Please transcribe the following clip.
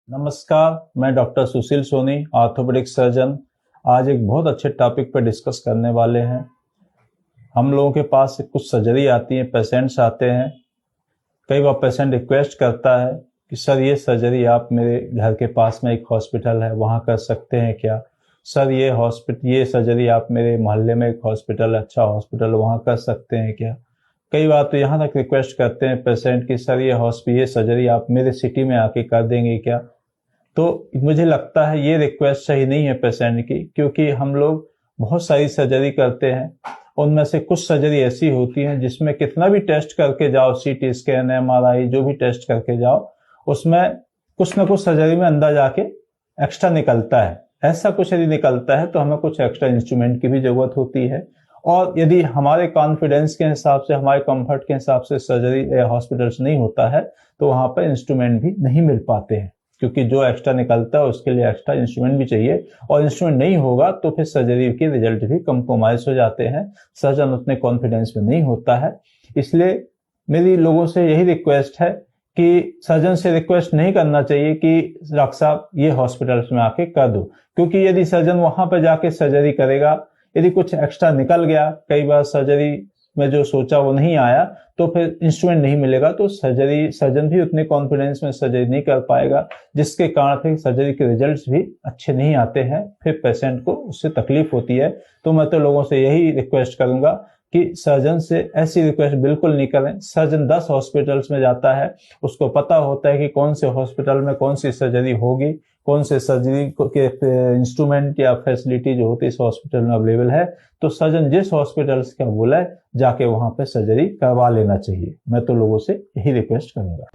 नमस्कार, मैं डॉक्टर सुशील Soni, orthopaedic surgeon. आज एक बहुत अच्छे टॉपिक पर डिस्कस करने वाले हैं। हम लोगों के पास कुछ सर्जरी आती है, पेशेंट्स आते हैं। कई बार पेशेंट रिक्वेस्ट करता है कि सर ये सर्जरी आप मेरे घर के पास में एक हॉस्पिटल है वहाँ कर सकते हैं क्या? सर ये सर्जरी आप मेरे मोहल्ले में एक हॉस्पिटल, अच्छा हॉस्पिटल, वहाँ कर सकते हैं क्या? कई बार तो यहाँ तक रिक्वेस्ट करते हैं पेशेंट कि सर ये सर्जरी आप मेरे सिटी में आके कर देंगे क्या? तो मुझे लगता है ये रिक्वेस्ट सही नहीं है पेशेंट की, क्योंकि हम लोग बहुत सारी सर्जरी करते हैं। उनमें से कुछ सर्जरी ऐसी होती है जिसमें कितना भी टेस्ट करके जाओ, सीटी स्कैन, एमआरआई, जो भी टेस्ट करके जाओ, उसमें कुछ ना कुछ सर्जरी में अंदर आके एक्स्ट्रा निकलता है। ऐसा कुछ यदि निकलता है तो हमें कुछ एक्स्ट्रा इंस्ट्रूमेंट की भी जरूरत होती है। और यदि हमारे कॉन्फिडेंस के हिसाब से, हमारे कंफर्ट के हिसाब से सर्जरी हॉस्पिटल्स नहीं होता है तो वहां पर इंस्ट्रूमेंट भी नहीं मिल पाते हैं, क्योंकि जो एक्स्ट्रा निकलता है उसके लिए एक्स्ट्रा इंस्ट्रूमेंट भी चाहिए, और इंस्ट्रूमेंट नहीं होगा तो फिर सर्जरी के रिजल्ट भी कंप्रोमाइज हो जाते हैं। सर्जन उतने कॉन्फिडेंस में नहीं होता है। इसलिए मेरी लोगों से यही रिक्वेस्ट है कि सर्जन से रिक्वेस्ट नहीं करना चाहिए कि डॉक्टर साहब ये हॉस्पिटल्स में आके कर दो, क्योंकि यदि सर्जन वहां पर जाके सर्जरी करेगा, यदि कुछ एक्स्ट्रा निकल गया, कई बार सर्जरी में जो सोचा वो नहीं आया, तो फिर इंस्ट्रूमेंट नहीं मिलेगा, तो सर्जन भी उतने कॉन्फिडेंस में सर्जरी नहीं कर पाएगा, जिसके कारण फिर सर्जरी के रिजल्ट्स भी अच्छे नहीं आते हैं। फिर पेशेंट को उससे तकलीफ होती है। तो मैं तो लोगों से यही रिक्वेस्ट करूंगा कि सर्जन से ऐसी रिक्वेस्ट बिल्कुल नहीं करें। सर्जन 10 हॉस्पिटल्स में जाता है, उसको पता होता है कि कौन से हॉस्पिटल में कौन सी सर्जरी होगी, कौन से सर्जरी के इंस्ट्रूमेंट या फैसिलिटी जो होती है इस हॉस्पिटल में अवेलेबल है। तो सर्जन जिस हॉस्पिटल का बोला है जाके वहां पे सर्जरी करवा लेना चाहिए। मैं तो लोगों से यही रिक्वेस्ट करूंगा।